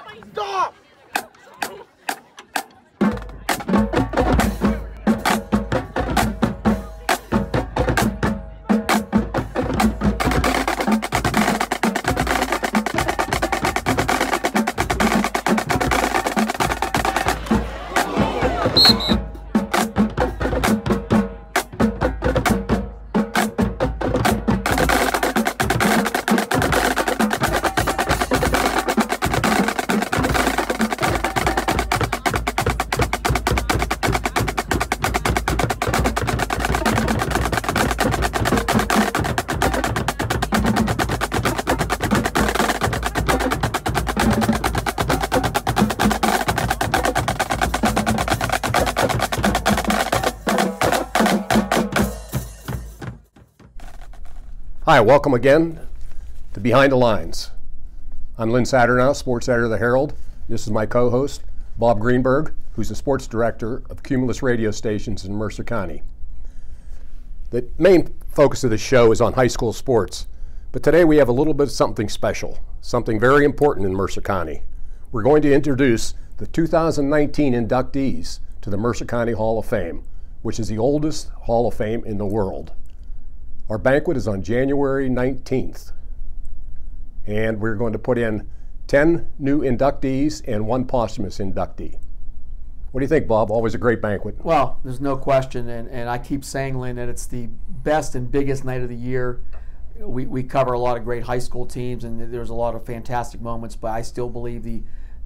Stop! Hi, welcome again to Behind the Lines. I'm Lynn Saternow, sports editor of the Herald. This is my co-host, Bob Greenburg, who's the sports director of Cumulus radio stations in Mercer County. The main focus of the show is on high school sports, but today we have a little bit of something special, something very important in Mercer County. We're going to introduce the 2019 inductees to the Mercer County Hall of Fame, which is the oldest Hall of Fame in the world. Our banquet is on January 19th, and we're going to put in 10 new inductees and 1 posthumous inductee. What do you think, Bob? Always a great banquet. Well, there's no question, and I keep saying, Lynn, that it's the best and biggest night of the year. We cover a lot of great high school teams, and there's a lot of fantastic moments, but I still believe the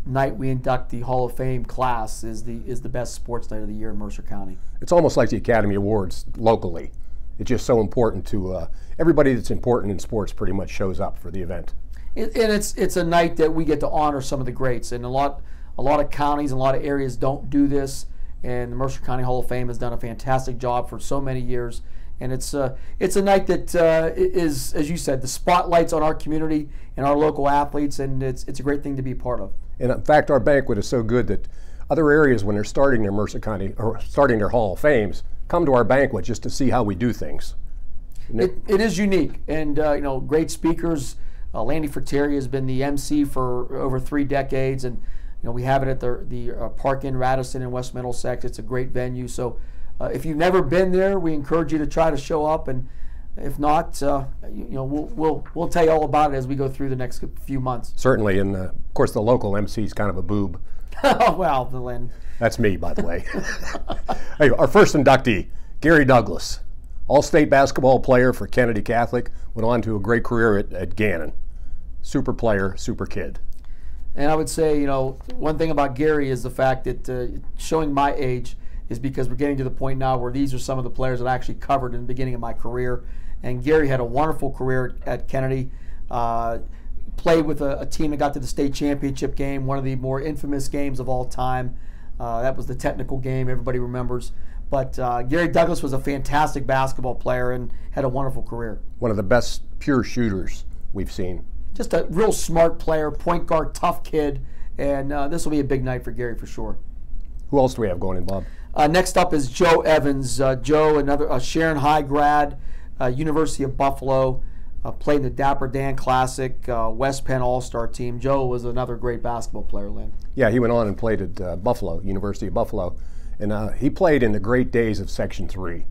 night we induct the Hall of Fame class is the best sports night of the year in Mercer County. It's almost like the Academy Awards locally. It's just so important to everybody that's important in sports pretty much shows up for the event. And it's a night that we get to honor some of the greats, and a lot of counties and a lot of areas don't do this, and the Mercer County Hall of Fame has done a fantastic job for so many years. And it's a night that is, as you said, the spotlight's on our community and our local athletes, and it's a great thing to be part of. And in fact, our banquet is so good that other areas, when they're starting their Mercer County or starting their Hall of Fames, come to our banquet just to see how we do things. It is unique, and great speakers. Landy Fratteri has been the MC for over 3 decades, and we have it at the Park Inn Radisson in West Middlesex. It's a great venue. So if you've never been there, we encourage you to try to show up, and if not, we'll tell you all about it as we go through the next few months. Certainly, and of course the local MC is kind of a boob. Oh, well, Lynn. That's me, by the way. Hey, our first inductee, Gary Douglas, all-state basketball player for Kennedy Catholic, went on to a great career at Gannon. Super player, super kid. And I would say, one thing about Gary is the fact that showing my age is because we're getting to the point now where these are some of the players that I actually covered in the beginning of my career. And Gary had a wonderful career at Kennedy. Played with a team that got to the state championship game, one of the more infamous games of all time. That was the technical game everybody remembers. But Gary Douglas was a fantastic basketball player and had a wonderful career. One of the best pure shooters we've seen. Just a real smart player, point guard, tough kid, and this will be a big night for Gary for sure. Who else do we have going in, Bob? Next up is Joe Evans. Joe, another Sharon High grad, University of Buffalo. Played in the Dapper Dan Classic, West Penn All-Star team. Joe was another great basketball player, Lynn. Yeah, he went on and played at Buffalo, University of Buffalo. And he played in the great days of Section 3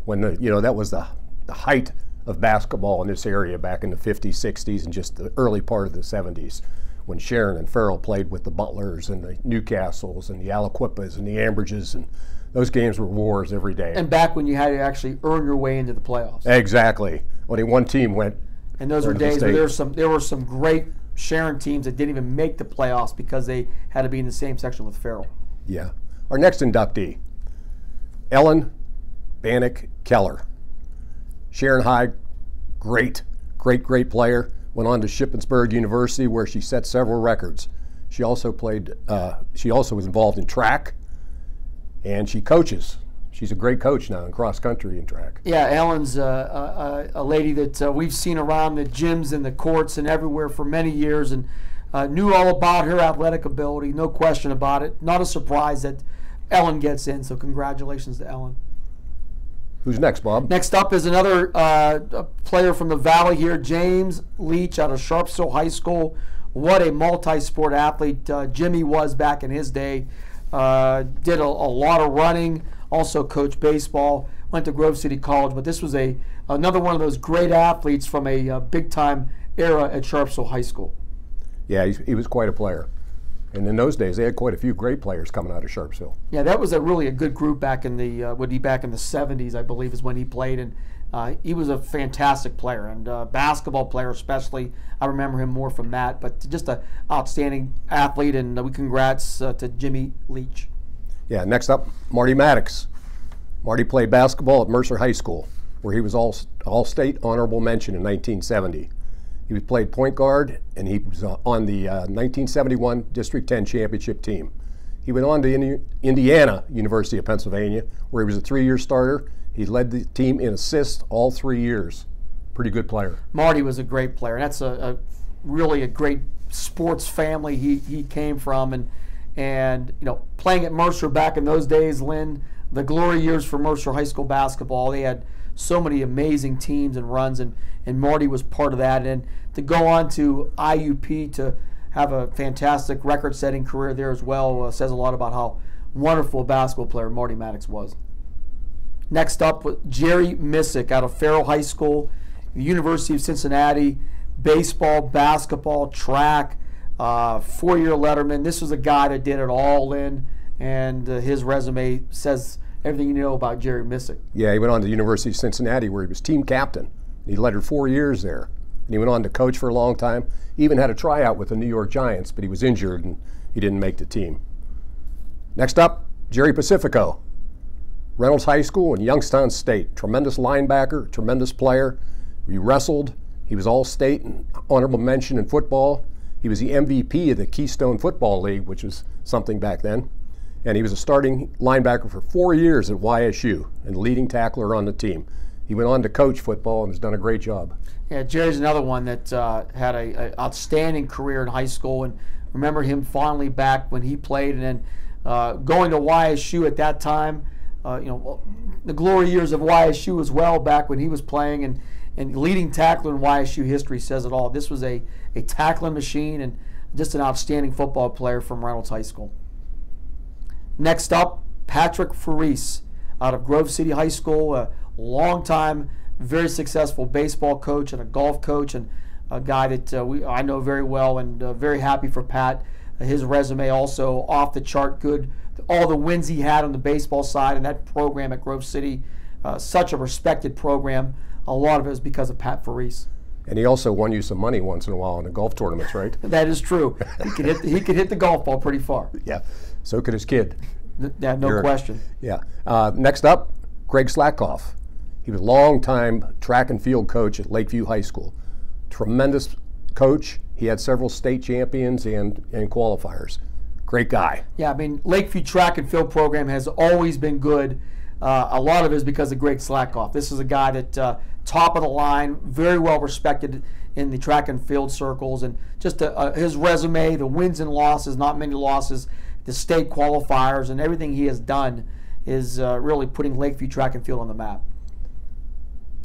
when that was the height of basketball in this area back in the 50s, 60s, and just the early part of the 70s when Sharon and Farrell played with the Butlers and the Newcastles and the Aliquippas and the Ambridges, and those games were wars every day. And back when you had to actually earn your way into the playoffs. Exactly. Only one team went. And those were days where there were some great Sharon teams that didn't even make the playoffs because they had to be in the same section with Farrell. Yeah. Our next inductee, Ellen Bannock Keller. Sharon High, great player. Went on to Shippensburg University where she set several records. She also was involved in track, and she coaches. She's a great coach now in cross country and track. Yeah, Ellen's a lady that we've seen around the gyms and the courts and everywhere for many years, and knew all about her athletic ability, no question about it. Not a surprise that Ellen gets in, so congratulations to Ellen. Who's next, Bob? Next up is another player from the Valley here, James Leach out of Sharpsville High School, what a multi-sport athlete Jimmy was back in his day. Did a lot of running, also coached baseball, went to Grove City College, but this was another one of those great athletes from a big-time era at Sharpsville High School. Yeah, he was quite a player. And in those days, they had quite a few great players coming out of Sharpsville. Yeah, that was really a good group back in the back in the 70s, I believe, is when he played, and he was a fantastic player, and basketball player especially. I remember him more from that, but just an outstanding athlete, and we congrats to Jimmy Leach. Yeah, next up, Marty Maddox. Marty played basketball at Mercer High School, where he was all-state honorable mention in 1970. He played point guard, and he was on the 1971 District 10 championship team. He went on to Indiana University of Pennsylvania, where he was a 3-year starter. He led the team in assists all 3 years. Pretty good player. Marty was a great player. That's really a great sports family he came from, and playing at Mercer back in those days, Lynn, the glory years for Mercer High School basketball. They had so many amazing teams and runs, and Marty was part of that. And to go on to IUP to have a fantastic record-setting career there as well says a lot about how wonderful a basketball player Marty Maddox was. Next up, Jerry Missick out of Farrell High School, University of Cincinnati, baseball, basketball, track, 4-year letterman. This was a guy that did it all in, and his resume says everything you know about Jerry Missick. Yeah, he went on to the University of Cincinnati, where he was team captain. He led 4 years there. And he went on to coach for a long time. He even had a tryout with the New York Giants, but he was injured and he didn't make the team. Next up, Jerry Pacifico. Reynolds High School and Youngstown State. Tremendous linebacker, tremendous player. He wrestled. He was all-state and honorable mention in football. He was the MVP of the Keystone Football League, which was something back then. And he was a starting linebacker for 4 years at YSU and leading tackler on the team. He went on to coach football and has done a great job. Yeah, Jerry's another one that had an outstanding career in high school, and remember him fondly back when he played, and then going to YSU at that time. The glory years of YSU as well back when he was playing, and leading tackler in YSU history says it all. This was a tackling machine and just an outstanding football player from Reynolds High School. Next up, Patrick Faris out of Grove City High School, a long-time, very successful baseball coach and a golf coach, and a guy that I know very well, and very happy for Pat. His resume also off the chart good. All the wins he had on the baseball side and that program at Grove City, such a respected program. A lot of it is because of Pat Faris. And he also won you some money once in a while in the golf tournaments, right? That is true. He could hit the golf ball pretty far. Yeah, so could his kid. Yeah, no question. Yeah. Next up, Greg Slatkoff. He was a long-time track and field coach at Lakeview High School. Tremendous coach. He had several state champions and qualifiers. Great guy. Yeah, I mean, Lakeview track and field program has always been good. A lot of it is because of Greg Slatkoff. This is a guy that top of the line, very well respected in the track and field circles, and just his resume, the wins and losses, not many losses, the state qualifiers, and everything he has done is really putting Lakeview track and field on the map.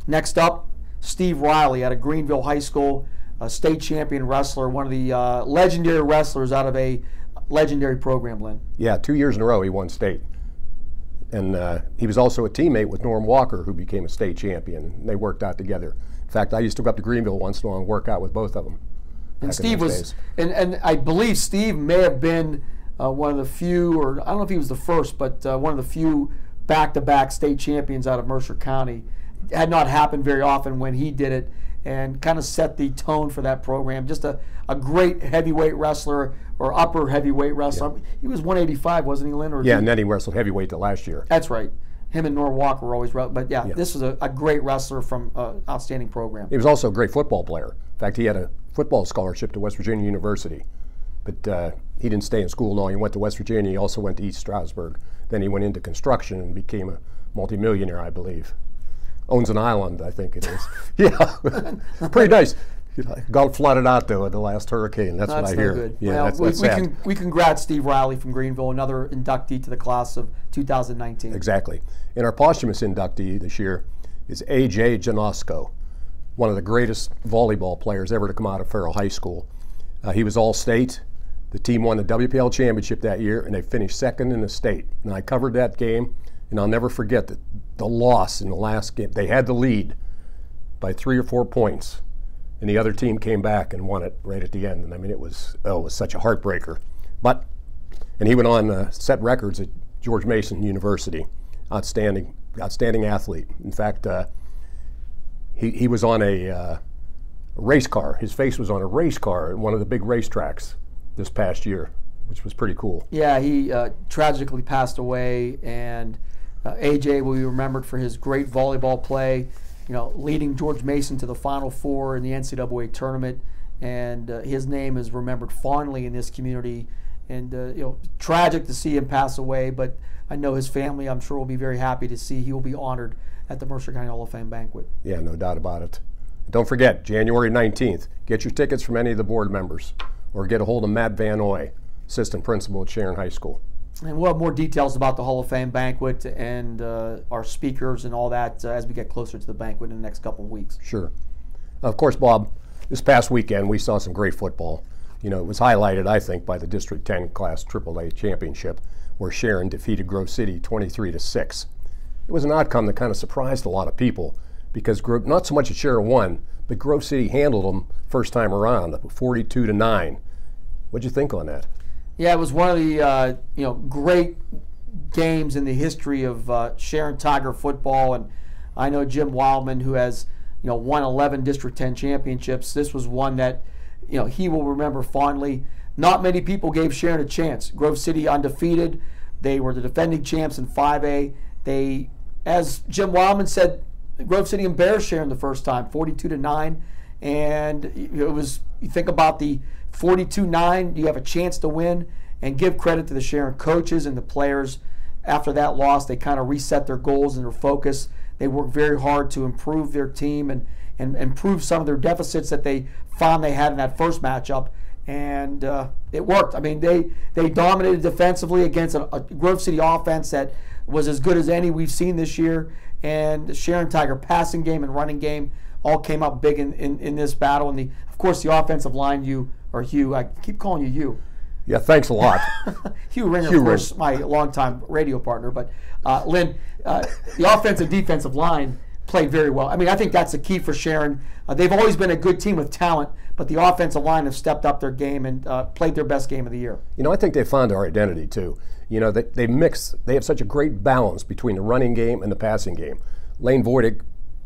Next up, Steve Riley out of Greenville High School, a state champion wrestler, one of the legendary wrestlers out of a legendary program, Lynn. Yeah, 2 years in a row he won state. And he was also a teammate with Norm Walker, who became a state champion. And they worked out together. In fact, I used to go up to Greenville once in a while and work out with both of them. And Steve was, and I believe Steve may have been one of the few, or I don't know if he was the first, but one of the few back-to-back state champions out of Mercer County. It had not happened very often when he did it, and kind of set the tone for that program. Just a great heavyweight wrestler, or upper heavyweight wrestler. Yeah. He was 185, wasn't he, Lynn? Or yeah, and then he wrestled heavyweight the last year. That's right. Him and Norm Walker were always, but yeah, this was a great wrestler from outstanding program. He was also a great football player. In fact, he had a football scholarship to West Virginia University, but he didn't stay in school long. He went to West Virginia. He also went to East Stroudsburg. Then he went into construction and became a multimillionaire, I believe. Owns an island, I think it is. Yeah, pretty nice. Got flooded out though at the last hurricane. That's what I hear. Good. Yeah, well, that's sad. We congrats Steve Riley from Greenville, another inductee to the class of 2019. Exactly. And our posthumous inductee this year is A.J. Janosko, one of the greatest volleyball players ever to come out of Farrell High School. He was All-State. The team won the WPL championship that year, and they finished second in the state. And I covered that game, and I'll never forget the loss in the last game. They had the lead by 3 or 4 points, and the other team came back and won it right at the end. And I mean, it was such a heartbreaker. And he went on to set records at George Mason University. Outstanding athlete. In fact, he was on a race car. His face was on a race car at one of the big racetracks this past year, which was pretty cool. Yeah, he tragically passed away, and AJ will be remembered for his great volleyball play, leading George Mason to the Final Four in the NCAA tournament, and his name is remembered fondly in this community. And tragic to see him pass away, but I know his family, I'm sure, will be very happy to see he will be honored at the Mercer County Hall of Fame banquet. Yeah, no doubt about it. Don't forget, January 19th, get your tickets from any of the board members, or get a hold of Matt Van Oy, assistant principal at Sharon High School. And we'll have more details about the Hall of Fame banquet and our speakers and all that as we get closer to the banquet in the next couple of weeks. Sure. Of course, Bob, this past weekend we saw some great football. It was highlighted, I think, by the District 10 Class AAA Championship, where Sharon defeated Grove City 23-6. It was an outcome that kind of surprised a lot of people, because not so much that Sharon won, but Grove City handled them first time around, 42-9. What'd you think on that? Yeah, it was one of the great games in the history of Sharon Tiger football, and I know Jim Wildman, who has won 11 District 10 championships. This was one that he will remember fondly. Not many people gave Sharon a chance. Grove City undefeated. They were the defending champs in 5A. They, as Jim Wildman said, Grove City embarrassed Sharon the first time, 42-9. And it was, you think about the 42-9, you have a chance to win, and give credit to the Sharon coaches and the players. After that loss, they kind of reset their goals and their focus. They worked very hard to improve their team and improve some of their deficits that they found they had in that first matchup. And it worked. I mean, they dominated defensively against a Grove City offense that was as good as any we've seen this year. And the Sharon Tiger passing game and running game all came up big in this battle. And of course, the offensive line, Hugh, I keep calling you Hugh. Yeah, thanks a lot. Hugh Ringer, of course, my longtime radio partner. But Lynn, the offensive defensive line played very well. I mean, I think that's the key for Sharon. They've always been a good team with talent, but the offensive line have stepped up their game and played their best game of the year. I think they found our identity too. They mix. They have such a great balance between the running game and the passing game. Lane Voidick,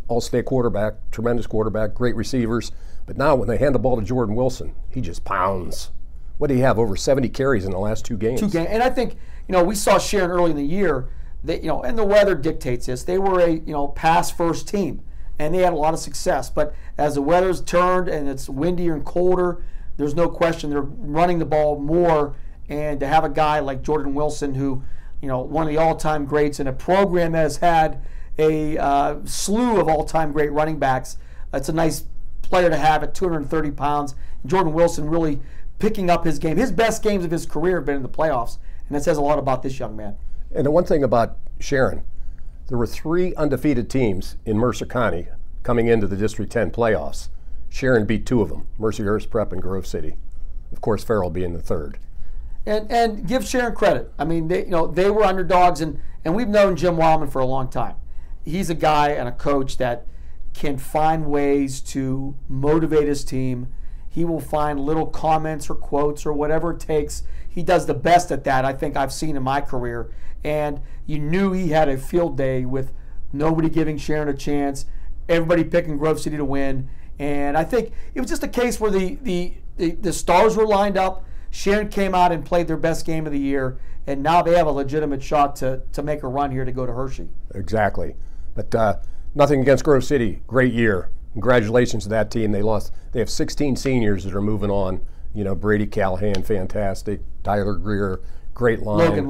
all-state quarterback, tremendous quarterback, great receivers. But now when they hand the ball to Jordan Wilson, he just pounds. What do you have? Over 70 carries in the last 2 games. And I think we saw Sharon early in the year. They, and the weather dictates this. They were a pass-first team, and they had a lot of success. But as the weather's turned and it's windier and colder, there's no question they're running the ball more. And to have a guy like Jordan Wilson, who one of the all-time greats in a program that has had a slew of all-time great running backs, it's a nice player to have at 230 pounds. Jordan Wilson really picking up his game. His best games of his career have been in the playoffs, and that says a lot about this young man. And the one thing about Sharon, there were 3 undefeated teams in Mercer County coming into the District 10 playoffs. Sharon beat 2 of them, Mercyhurst Prep and Grove City. Of course, Farrell being the 3rd. And give Sharon credit. I mean, they were underdogs, and we've known Jim Wildman for a long time. He's a guy and a coach that can find ways to motivate his team. He will find little comments or quotes or whatever it takes. He does the best at that I think I've seen in my career. And you knew he had a field day with nobody giving Sharon a chance, everybody picking Grove City to win. And I think it was just a case where the stars were lined up. Sharon came out and played their best game of the year, and now they have a legitimate shot to make a run here to go to Hershey. Exactly. But nothing against Grove City. Great year. Congratulations to that team. They have 16 seniors that are moving on. Brady Callahan, fantastic. Tyler Greer, great line.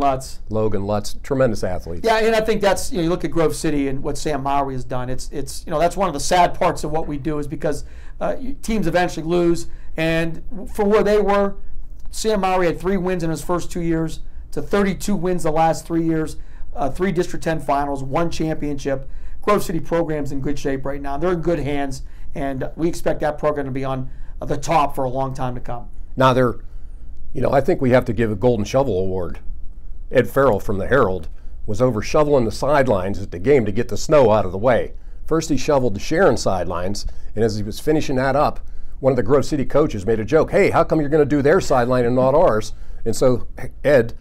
Logan Lutz, tremendous athletes. Yeah, and I think that's, you look at Grove City and what Sam Mowry has done. It's that's one of the sad parts of what we do, is because teams eventually lose. And for where they were, Sam Mowry had 3 wins in his first 2 years to 32 wins the last 3 years, 3 District 10 finals, 1 championship. Grove City program's in good shape right now. They're in good hands, and we expect that program to be on the top for a long time to come. Now I think we have to give a Golden Shovel Award. Ed Farrell from the Herald was over shoveling the sidelines at the game to get the snow out of the way. First he shoveled the Sharon sidelines, and as he was finishing that up, one of the Grove City coaches made a joke, "Hey, how come you're going to do their sideline and not ours?" And so Ed,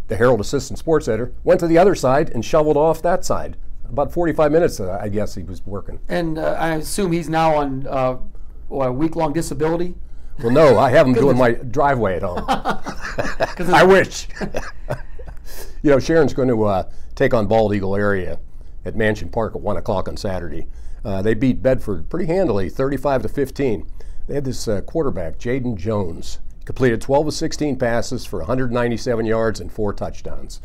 the Herald assistant sports editor, went to the other side and shoveled off that side. About 45 minutes, I guess, he was working. And I assume he's now on a week-long disability? Well, no, I have him doing my driveway at home. I wish. Sharon's going to take on Bald Eagle area at Mansion Park at 1 o'clock on Saturday. They beat Bedford pretty handily, 35-15. They had this quarterback, Jaden Jones, completed 12 of 16 passes for 197 yards and 4 touchdowns.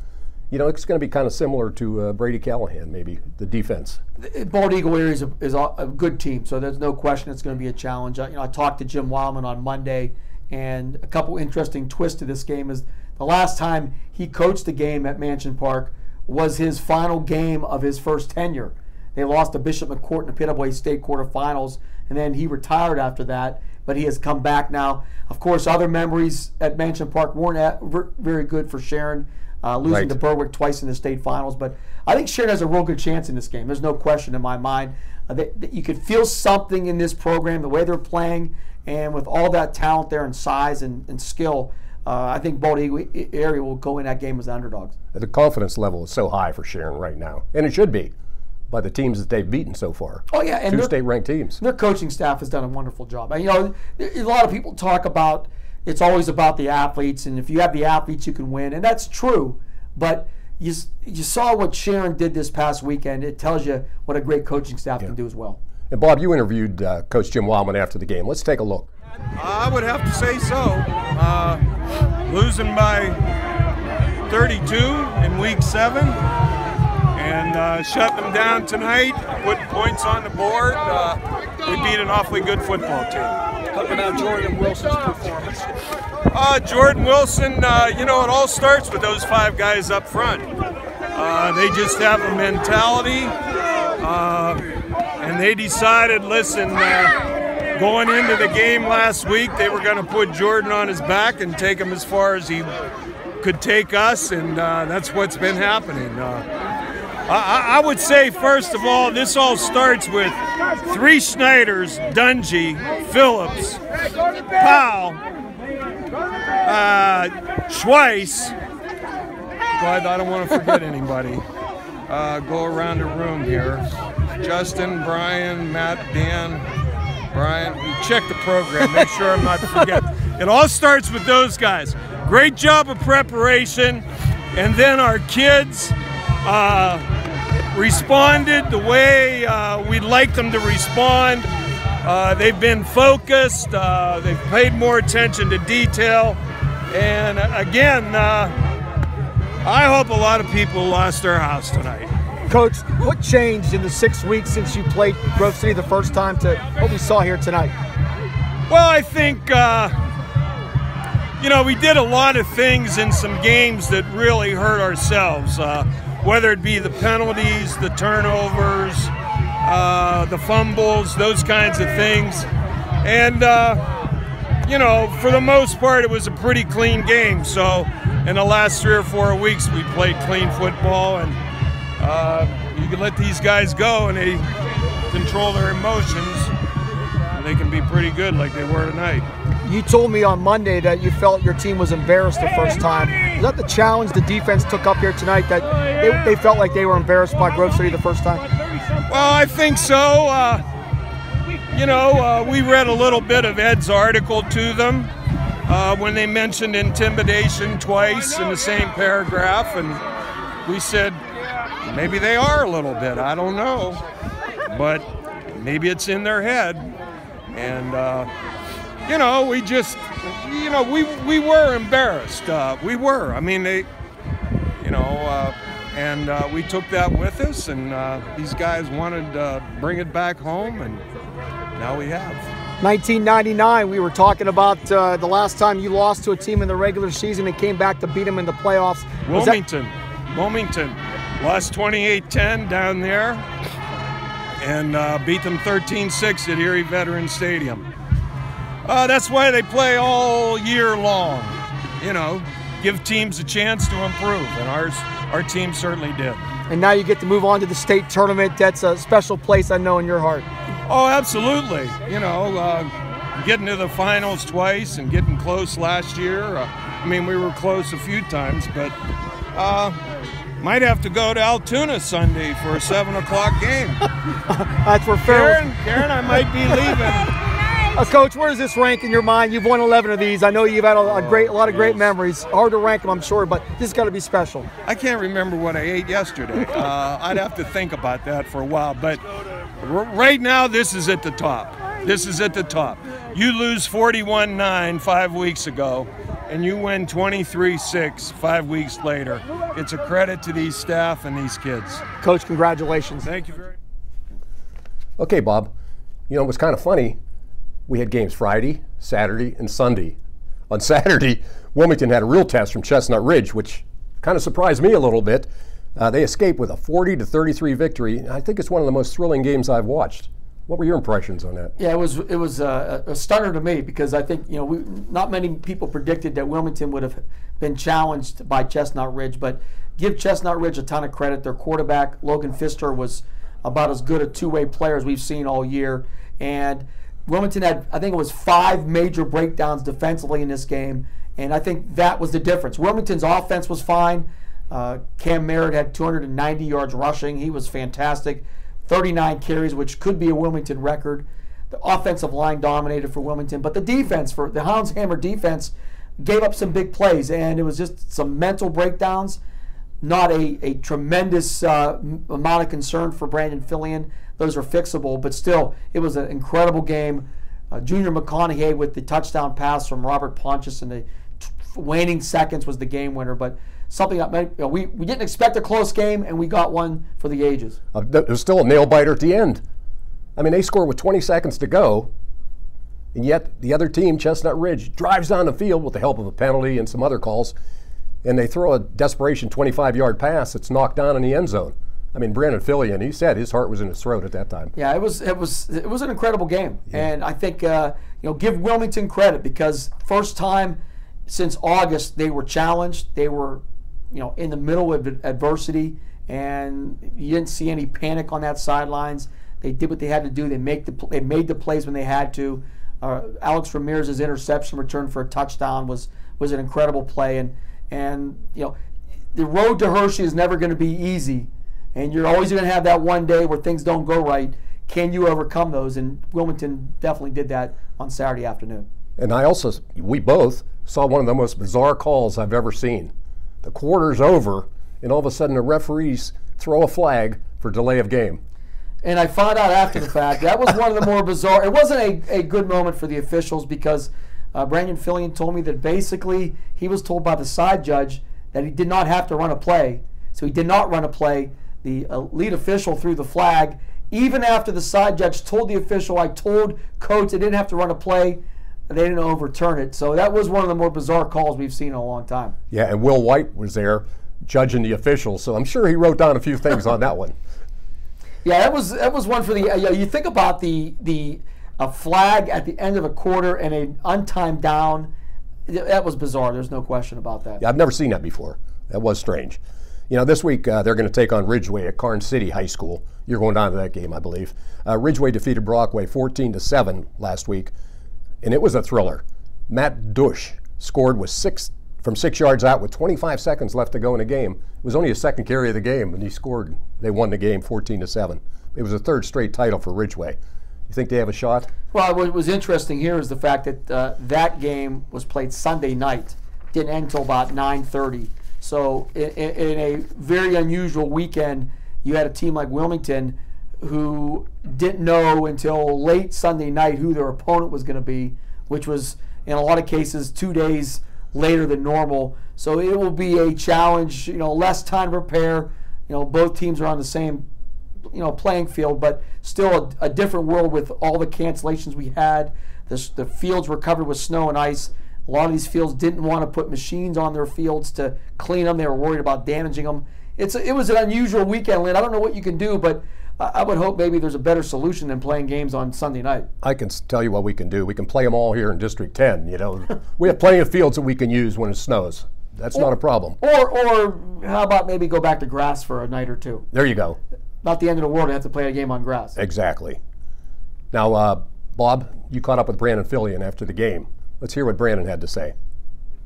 It's going to be kind of similar to Brady Callahan, maybe, the defense. Bald Eagle area is a good team, so there's no question it's going to be a challenge. I talked to Jim Wildman on Monday, and a couple interesting twists to this game is the last time he coached the game at Mansion Park was his final game of his first tenure. They lost to Bishop McCourt in the Pittaway State quarterfinals, and then he retired after that, but he has come back now. Of course, other memories at Mansion Park weren't very good for Sharon, losing to Berwick twice in the state finals, but I think Sharon has a real good chance in this game. There's no question in my mind. You could feel something in this program, the way they're playing, and with all that talent there and size and skill, I think Bald Eagle area will go in that game as underdogs. The confidence level is so high for Sharon right now, and it should be by the teams that they've beaten so far. Oh yeah, and 2 state-ranked teams. Their coaching staff has done a wonderful job. And, a lot of people talk about it's always about the athletes, and if you have the athletes, you can win, and that's true. But you saw what Sharon did this past weekend. It tells you what a great coaching staff can do as well. And Bob, you interviewed Coach Jim Wildman after the game. Let's take a look. I would have to say so. Losing by 32 in week 7 and shut them down tonight, putting points on the board. We beat an awfully good football team. Talk about Jordan Wilson's performance. Jordan Wilson, it all starts with those 5 guys up front. They just have a mentality, and they decided, listen, going into the game last week, they were going to put Jordan on his back and take him as far as he could take us, and that's what's been happening. I would say, first of all, this all starts with 3 Schneiders, Dungy, Phillips, Powell, Schweiss. But I don't want to forget anybody. Go around the room here. Justin, Brian, Matt, Dan, Brian. Check the program. Make sure I'm not forgetting. It all starts with those guys. Great job of preparation. And then our kids responded the way we'd like them to respond. They've been focused. They've paid more attention to detail. And again, I hope a lot of people lost their house tonight. Coach, what changed in the 6 weeks since you played Grove City the first time to what we saw here tonight? Well, I think, we did a lot of things in some games that really hurt ourselves, whether it be the penalties, the turnovers, the fumbles, those kinds of things. And, for the most part, it was a pretty clean game. So in the last 3 or 4 weeks, we played clean football, and you can let these guys go and they control their emotions, and they can be pretty good like they were tonight. You told me on Monday that you felt your team was embarrassed the first time. Is that the challenge the defense took up here tonight, that they felt like they were embarrassed by Grove City the first time? Well, I think so. We read a little bit of Ed's article to them when they mentioned intimidation twice in the same paragraph, and we said, maybe they are a little bit, I don't know, but maybe it's in their head. And, we just, we were embarrassed. We were. I mean, they, and we took that with us, and these guys wanted to bring it back home, and now we have. 1999, we were talking about the last time you lost to a team in the regular season and came back to beat them in the playoffs. Wilmington. Lost 28-10 down there and beat them 13-6 at Erie Veterans Stadium. That's why they play all year long. You know, give teams a chance to improve, and our team certainly did. And now you get to move on to the state tournament. That's a special place, I know, in your heart. Oh, absolutely. You know, getting to the finals twice and getting close last year. I mean, we were close a few times, but might have to go to Altoona Sunday for a 7 o'clock game. That's where Karen, I might be leaving. Coach, where does this rank in your mind? You've won 11 of these. I know you've had a lot of great memories. Hard to rank them, I'm sure, but this has got to be special. I can't remember what I ate yesterday. I'd have to think about that for a while. But right now, this is at the top. This is at the top. You lose 41-9 5 weeks ago, and you win 23-6 5 weeks later. It's a credit to these staff and these kids. Coach, congratulations. Thank you very much. Okay, Bob. You know, it was kind of funny. We had games Friday, Saturday, and Sunday. On Saturday, Wilmington had a real test from Chestnut Ridge, which kind of surprised me a little bit. They escaped with a 40-33 victory. I think it's one of the most thrilling games I've watched. What were your impressions on that? Yeah, it was a stunner to me, because I think, you know, not many people predicted that Wilmington would have been challenged by Chestnut Ridge, but give Chestnut Ridge a ton of credit. Their quarterback, Logan Pfister, was about as good a two-way player as we've seen all year, and Wilmington had, I think it was 5 major breakdowns defensively in this game, and I think that was the difference. Wilmington's offense was fine. Cam Merritt had 290 yards rushing. He was fantastic. 39 carries, which could be a Wilmington record. The offensive line dominated for Wilmington, but the defense, for the Hounds Hammer defense, gave up some big plays, and it was just some mental breakdowns. Not a tremendous amount of concern for Brandon Fillion. Those are fixable, but still, it was an incredible game. Junior McConaughey with the touchdown pass from Robert Pontius in the waning seconds was the game winner, but something that meant, you know, we didn't expect a close game, and we got one for the ages. There was still a nail-biter at the end. I mean, they scored with 20 seconds to go, and yet the other team, Chestnut Ridge, drives down the field with the help of a penalty and some other calls, and they throw a desperation 25-yard pass that's knocked down in the end zone. I mean, Brandon Fillion, he said his heart was in his throat at that time. Yeah, it was an incredible game, and I think give Wilmington credit, because first time since August they were challenged. They were in the middle of adversity, and you didn't see any panic on that sidelines. They did what they had to do. They made the plays when they had to. Alex Ramirez's interception return for a touchdown was an incredible play, and the road to Hershey is never going to be easy. And you're always going to have that one day where things don't go right. Can you overcome those? And Wilmington definitely did that on Saturday afternoon. And we both saw one of the most bizarre calls I've ever seen. The quarter's over, and all of a sudden the referees throw a flag for delay of game. And I found out after the fact, that was one of the more bizarre. It wasn't a good moment for the officials, because Brandon Fillion told me that basically he was told by the side judge that he did not have to run a play. So he did not run a play. The lead official threw the flag. Even after the side judge told the official, I told coach they didn't have to run a play, they didn't overturn it. So that was one of the more bizarre calls we've seen in a long time. Yeah, and Will White was there judging the officials, so I'm sure he wrote down a few things on that one. Yeah, that was one for the. You think about the flag at the end of a quarter and an untimed down. That was bizarre. There's no question about that. Yeah, I've never seen that before. That was strange. This week they're going to take on Ridgeway at Karn City High School. You're going down to that game, I believe. Ridgeway defeated Brockway 14-7 last week, and it was a thriller. Matt Dush scored from 6 yards out with 25 seconds left to go in the game. It was only his second carry of the game, and he scored. They won the game 14-7. It was a third straight title for Ridgeway. You think they have a shot? Well, what was interesting here is the fact that that game was played Sunday night. Didn't end until about 9:30. So in a very unusual weekend, you had a team like Wilmington who didn't know until late Sunday night who their opponent was going to be, which was in a lot of cases 2 days later than normal. So it will be a challenge, less time to prepare. Both teams are on the same, playing field, but still a different world with all the cancellations we had. The fields were covered with snow and ice. A lot of these fields didn't want to put machines on their fields to clean them. They were worried about damaging them. It was an unusual weekend, Lynn. I don't know what you can do, but I would hope maybe there's a better solution than playing games on Sunday night. I can tell you what we can do. We can play them all here in District 10. You know, we have plenty of fields that we can use when it snows. That's not a problem. Or how about maybe go back to grass for a night or two? There you go. Not the end of the world to have to play a game on grass. Exactly. Now, Bob, you caught up with Brandon Fillion after the game. Let's hear what Brandon had to say.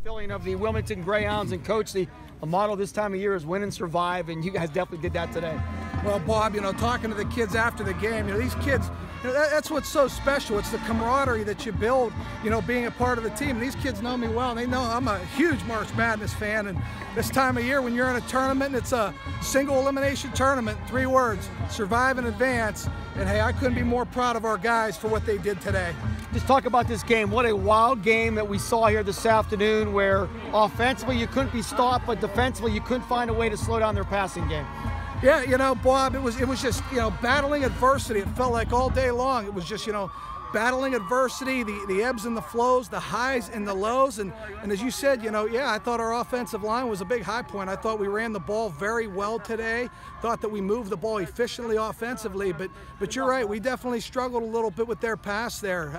Fillion of the Wilmington Greyhounds, and Coach, the motto this time of year is win and survive, and you guys definitely did that today. Well, Bob, you know, talking to the kids after the game, you know, these kids, you know, that's what's so special. It's the camaraderie that you build, you know, being a part of the team. These kids know me well, and they know I'm a huge March Madness fan. And this time of year, when you're in a tournament, and it's a single elimination tournament, 3 words: survive and advance. And hey, I couldn't be more proud of our guys for what they did today. Just talk about this game. What a wild game that we saw here this afternoon, where offensively you couldn't be stopped, but defensively you couldn't find a way to slow down their passing game. Yeah, you know, Bob, it was just, you know, battling adversity. It felt like all day long. It was just, you know, battling adversity, the ebbs and the flows, the highs and the lows. And as you said, you know, yeah, I thought our offensive line was a big high point. I thought we ran the ball very well today. Thought that we moved the ball efficiently offensively. But you're right, we definitely struggled a little bit with their pass there.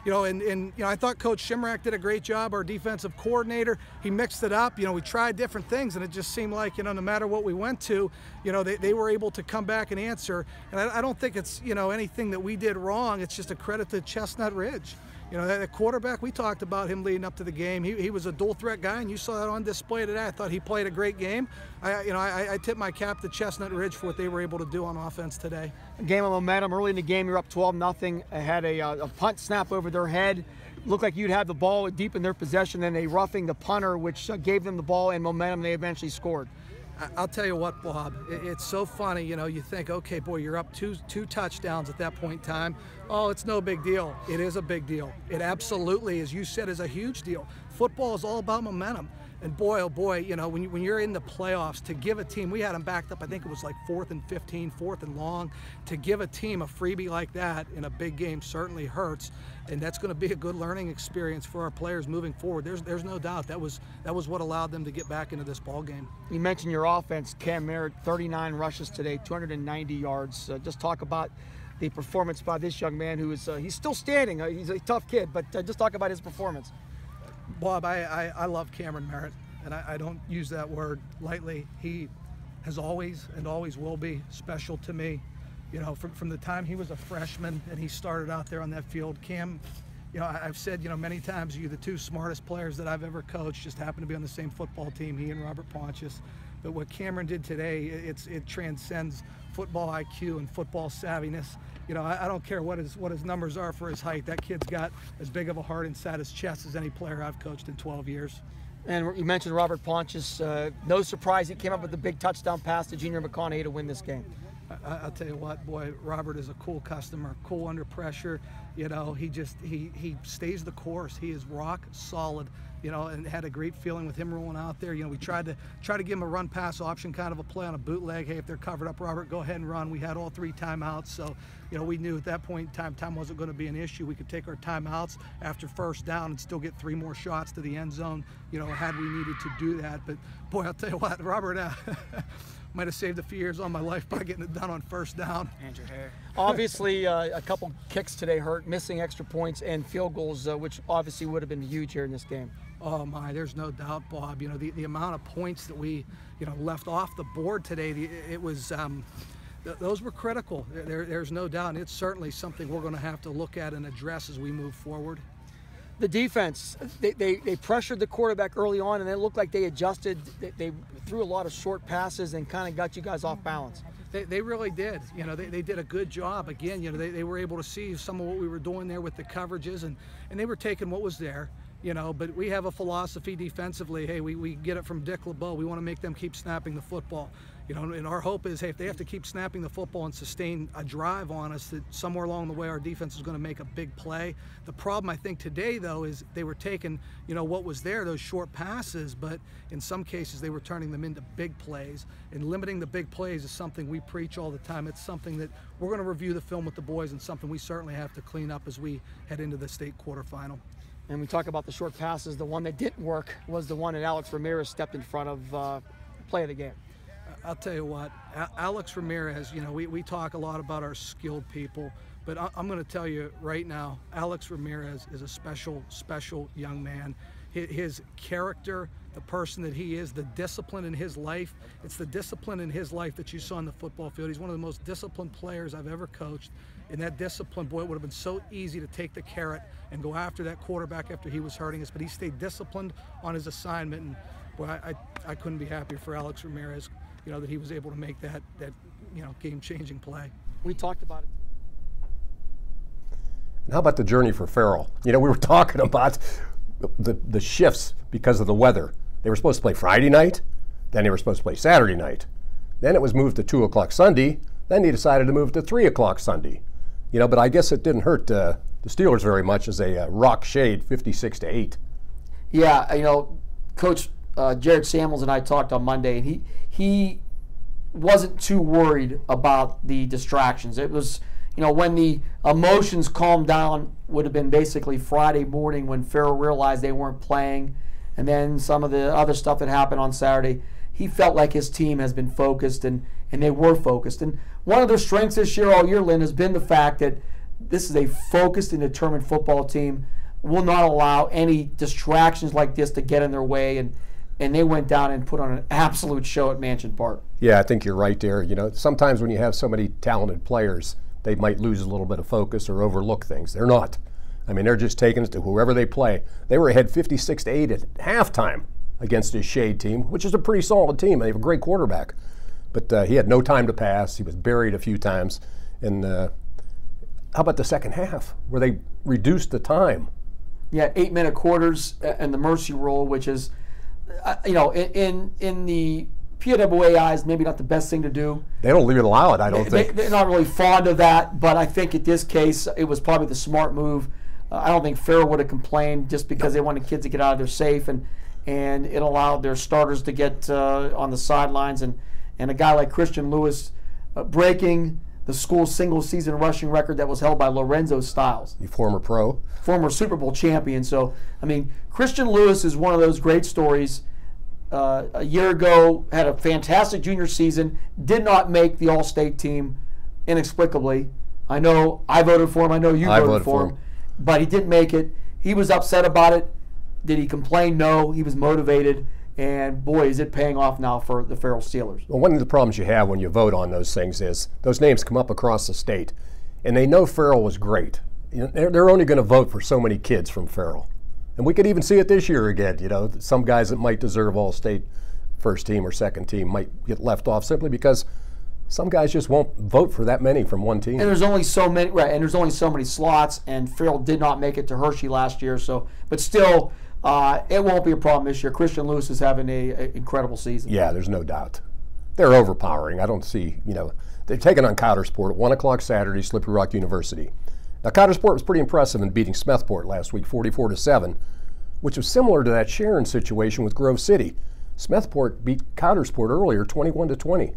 You know, and you know, I thought Coach Shimrack did a great job, our defensive coordinator. He mixed it up. You know, we tried different things, and it just seemed like, you know, no matter what we went to, you know, they were able to come back and answer. And I don't think it's, you know, anything that we did wrong. It's just a credit to Chestnut Ridge. You know, that quarterback, we talked about him leading up to the game. He was a dual threat guy, and you saw that on display today. I thought he played a great game. I tip my cap to Chestnut Ridge for what they were able to do on offense today. A game of momentum. Early in the game, you're up 12-0. Had a punt snap over their head. Looked like you'd have the ball deep in their possession, then they roughing the punter, which gave them the ball and momentum. They eventually scored. I'll tell you what, Bob, it's so funny, you know, you think, okay, boy, you're up two touchdowns at that point in time. Oh, it's no big deal. It is a big deal. It absolutely, as you said, is a huge deal. Football is all about momentum. And boy, oh boy, you know, when you're in the playoffs, to give a team, we had them backed up, I think it was like 4th and 15, 4th and long. To give a team a freebie like that in a big game certainly hurts. And that's going to be a good learning experience for our players moving forward. There's no doubt that was what allowed them to get back into this ball game. You mentioned your offense, Cam Merritt, 39 rushes today, 290 yards. Just talk about the performance by this young man who is he's still standing. He's a tough kid, but just talk about his performance. Bob, I love Cameron Merritt, and I don't use that word lightly. He has always and always will be special to me. You know, from the time he was a freshman and he started out there on that field, Cam, you know, I've said, you know, many times, you're the 2 smartest players that I've ever coached, just happen to be on the same football team, he and Robert Pontius. But what Cameron did today, it transcends football IQ and football savviness. You know, I don't care what his numbers are for his height. That kid's got as big of a heart inside his chest as any player I've coached in 12 years. And you mentioned Robert Pontius. No surprise he came up with the big touchdown pass to Junior McConaughey to win this game. I'll tell you what, boy, Robert is a cool customer, cool under pressure. You know, he stays the course. He is rock solid, you know, and had a great feeling with him rolling out there. You know, we tried to give him a run pass option, kind of a play on a bootleg. Hey, if they're covered up, Robert, go ahead and run. We had all 3 timeouts, so, you know, we knew at that point in time wasn't going to be an issue. We could take our timeouts after first down and still get 3 more shots to the end zone, you know, had we needed to do that. But boy, I'll tell you what, Robert might have saved a few years on my life by getting it done on first down. And your hair. Obviously, a couple kicks today hurt, missing extra points and field goals, which obviously would have been huge here in this game. Oh my, there's no doubt, Bob. You know, the amount of points that we, you know, left off the board today, it was, those were critical. There's no doubt, and it's certainly something we're going to have to look at and address as we move forward. The defense, they pressured the quarterback early on, and it looked like they adjusted. They threw a lot of short passes and kind of got you guys off balance. They really did. You know, they did a good job. Again, you know, they were able to see some of what we were doing there with the coverages, and they were taking what was there. You know, but we have a philosophy defensively. Hey, we get it from Dick LeBeau. We want to make them keep snapping the football. You know, and our hope is, hey, if they have to keep snapping the football and sustain a drive on us, that somewhere along the way our defense is going to make a big play. The problem, I think, today, though, is they were taking, you know, what was there, those short passes, but in some cases they were turning them into big plays. And limiting the big plays is something we preach all the time. It's something that we're going to review the film with the boys, and something we certainly have to clean up as we head into the state quarterfinal. And we talk about the short passes. The one that didn't work was the one that Alex Ramirez stepped in front of play of the game. I'll tell you what, Alex Ramirez, you know, we talk a lot about our skilled people, but I'm going to tell you right now, Alex Ramirez is a special, special young man. His character, the person that he is, the discipline in his life, it's the discipline in his life that you saw on the football field. He's one of the most disciplined players I've ever coached. And that discipline, boy, it would have been so easy to take the carrot and go after that quarterback after he was hurting us, but he stayed disciplined on his assignment. And boy, I couldn't be happier for Alex Ramirez, you know, that he was able to make that you know, game-changing play. We talked about it. And how about the journey for Farrell? You know, we were talking about the shifts because of the weather. They were supposed to play Friday night, then they were supposed to play Saturday night. Then it was moved to 2 o'clock Sunday, then they decided to move to 3 o'clock Sunday. You know, but I guess it didn't hurt the Steelers very much as they rock shade 56-8. Yeah, you know, Coach Jared Samuels and I talked on Monday, and he wasn't too worried about the distractions. It was, you know, when the emotions calmed down would have been basically Friday morning when Farrell realized they weren't playing, and then some of the other stuff that happened on Saturday. He felt like his team has been focused, and they were focused. And one of their strengths this year, all year, Lynn, has been the fact that this is a focused and determined football team. Will not allow any distractions like this to get in their way, and they went down and put on an absolute show at Mansion Park. Yeah, I think you're right there. You know, sometimes when you have so many talented players, they might lose a little bit of focus or overlook things. They're not. I mean, they're just taking it to whoever they play. They were ahead 56-8 at halftime against his Shade team, which is a pretty solid team. They have a great quarterback. But he had no time to pass. He was buried a few times. And how about the second half, where they reduced the time? Yeah, 8-minute quarters and the Mercy rule, which is, you know, in the PWA eyes, maybe not the best thing to do. They don't even allow it, I don't think. They're not really fond of that, but I think in this case, it was probably the smart move. I don't think Farrell would have complained just because they wanted kids to get out of there safe, and it allowed their starters to get on the sidelines, and a guy like Christian Lewis breaking the school's single-season rushing record that was held by Lorenzo Styles. The former pro. Former Super Bowl champion. So, I mean, Christian Lewis is one of those great stories. A year ago, had a fantastic junior season, did not make the All-State team inexplicably. I know I voted for him. I know you voted for him. But he didn't make it. He was upset about it. Did he complain? No. He was motivated. And boy, is it paying off now for the Farrell Steelers. Well, one of the problems you have when you vote on those things is those names come up across the state, and they know Farrell was great. You know, they're only going to vote for so many kids from Farrell. And we could even see it this year again. You know, some guys that might deserve All-State first team or second team might get left off simply because some guys just won't vote for that many from one team. And there's only so many, right? And there's only so many slots. And Farrell did not make it to Hershey last year. So, but still, it won't be a problem this year. Christian Lewis is having an incredible season. Yeah, there's no doubt. They're overpowering. I don't see, you know, they're taking on Coudersport at 1 o'clock Saturday, Slippery Rock University. Now, Coudersport was pretty impressive in beating Smethport last week, 44-7, which was similar to that Sharon situation with Grove City. Smethport beat Coudersport earlier, 21-20,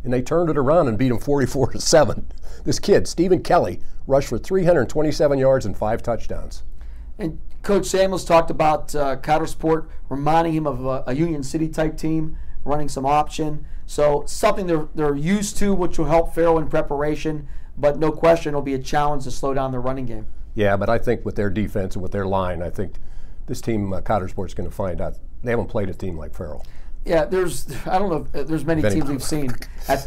and they turned it around and beat them 44-7. This kid, Stephen Kelly, rushed for 327 yards and 5 touchdowns. And Coach Samuels talked about Coudersport reminding him of a Union City type team, running some option. So something they're used to, which will help Farrell in preparation. But no question, it'll be a challenge to slow down their running game. Yeah, but I think with their defense and with their line, I think this team, Coudersport's going to find out they haven't played a team like Farrell. Yeah, I don't know if there's many teams we've seen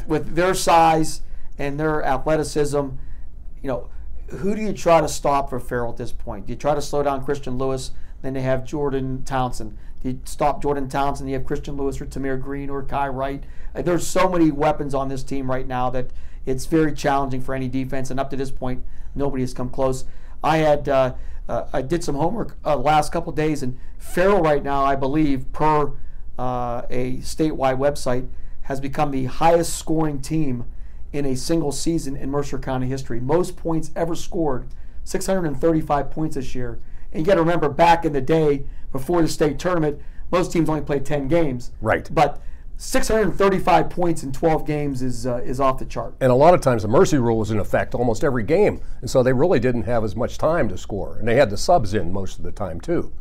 with their size and their athleticism. You know, who do you try to stop for Farrell at this point? Do you try to slow down Christian Lewis? Then they have Jordan Townsend. Do you stop Jordan Townsend? You have Christian Lewis or Tamir Green or Kai Wright. There's so many weapons on this team right now that it's very challenging for any defense. And up to this point, nobody has come close. I did some homework last couple days, and Farrell right now, I believe, per a statewide website, has become the highest scoring team in a single season in Mercer County history. Most points ever scored, 635 points this year. And you got to remember, back in the day, before the state tournament, most teams only played 10 games. Right. But 635 points in 12 games is off the chart. And a lot of times the mercy rule was in effect almost every game, and so they really didn't have as much time to score. And they had the subs in most of the time too.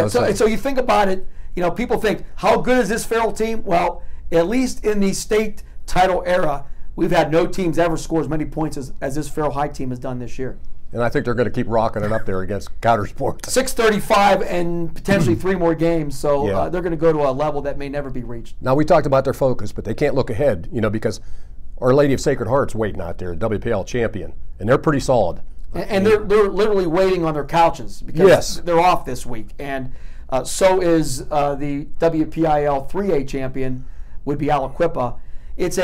So you think about it, you know, people think, how good is this Farrell team? Well, at least in the state title era, we've had no teams ever score as many points as this Farrell High team has done this year. And I think they're going to keep rocking it up there against Countersport. 635 and potentially 3 more games, so Yeah. they're going to go to a level that may never be reached. Now, we talked about their focus, but they can't look ahead, because Our Lady of Sacred Heart's waiting out there, WPL champion, and they're pretty solid. And they're literally waiting on their couches because Yes. they're off this week. And so is the WPIL 3A champion, would be Aliquippa. It's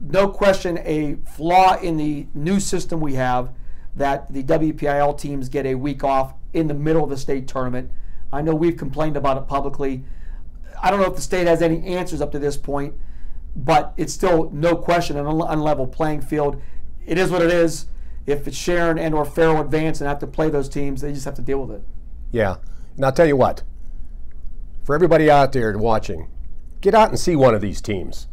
no question a flaw in the new system we have, that the WPIL teams get a week off in the middle of the state tournament. I know we've complained about it publicly. I don't know if the state has any answers up to this point, but it's still no question an unlevel playing field. It is what it is. If it's Sharon and or Farrell advance and have to play those teams, they just have to deal with it. Yeah. And I'll tell you what, for everybody out there watching, get out and see one of these teams.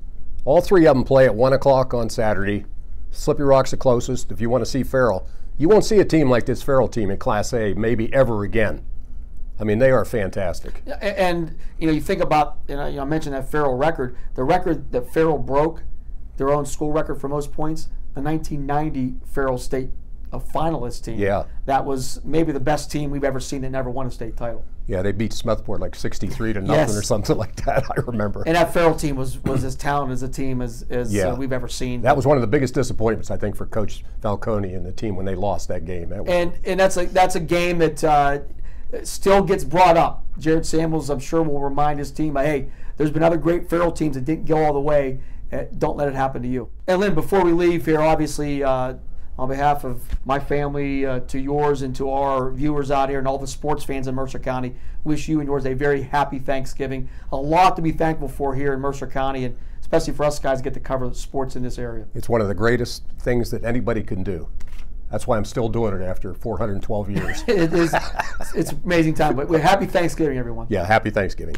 All 3 of them play at 1 o'clock on Saturday. Slippery Rock's the closest. If you want to see Farrell, you won't see a team like this Farrell team in Class A maybe ever again. I mean, they are fantastic. And you think about, I mentioned that Farrell record. The record that Farrell broke, their own school record for most points, the 1990 Farrell State finalist team. Yeah. That was maybe the best team we've ever seen that never won a state title. Yeah, they beat Smethport like 63 to nothing Yes. or something like that, I remember. And that Farrell team was as talented as a team as Yeah. we've ever seen. That was one of the biggest disappointments, I think, for Coach Falcone and the team when they lost that game. That was, And that's a game that still gets brought up. Jared Samuels, I'm sure, will remind his team, hey, there's been other great Farrell teams that didn't go all the way. Don't let it happen to you. And Lynn, before we leave here, obviously, on behalf of my family, to yours, and to our viewers out here and all the sports fans in Mercer County, wish you and yours a very happy Thanksgiving. A lot to be thankful for here in Mercer County, and especially for us guys to get to cover sports in this area. it's one of the greatest things that anybody can do. That's why I'm still doing it after 412 years. It's an amazing time. But happy Thanksgiving, everyone. Yeah, happy Thanksgiving.